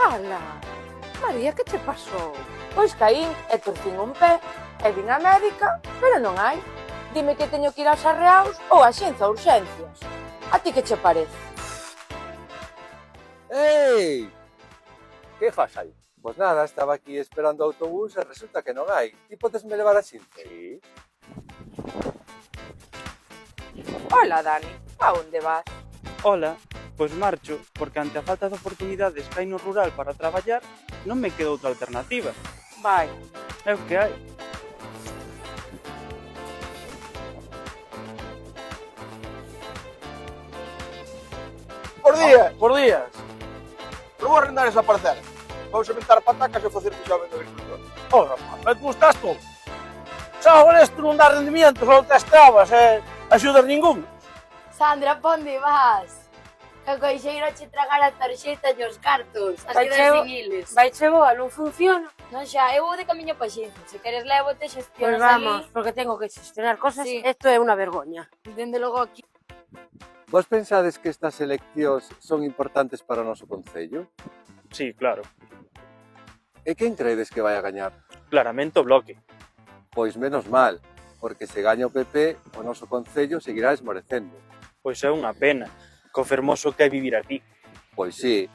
Ala, María, que che pasou? Pois caín e torcín un pé e vin a médica, pero non hai. Dime que teño que ir aos arreaus ou a xenza a urxencias. A ti que che parece? Ei! Que fas aí? Pois nada, estaba aquí esperando o autobús e resulta que non hai. Ti podesme levar a xente? Sí. Hola, Dani, a onde vas? Ola, pois marcho, porque ante a falta de oportunidades que hai no rural para traballar, non me queda outra alternativa. Vai. É o que hai. Por días. Non vou arrendar esa parcela. Vamos a pintar patacas e facer xove do agricultor. Oh, rapaz, mas como estás todo? Xa agora isto non dá rendimientos, non tes trabas e axudas ningún. Sandra, pa onde vas? Que o coixeiro che tragar a tarxeta e os cartos. As Vai quedas cheo- sin iles. Vai che boa, non funciona. Non xa, eu vou de camiño pa xencia. Se queres levo-te, Pois xestionas vamos, porque tengo que gestionar cosas. Sí. Esto é unha vergoña. ali. Dende logo aquí. Vos pensades que estas eleccións son importantes para o noso concello? Sí, claro. E quen credes que vai a gañar? Claramente o Bloque. Pois menos mal, porque se gaña o PP, o noso concello seguirá esmorecendo. Pois é unha pena, co fermoso que é vivir aquí. Pois sí,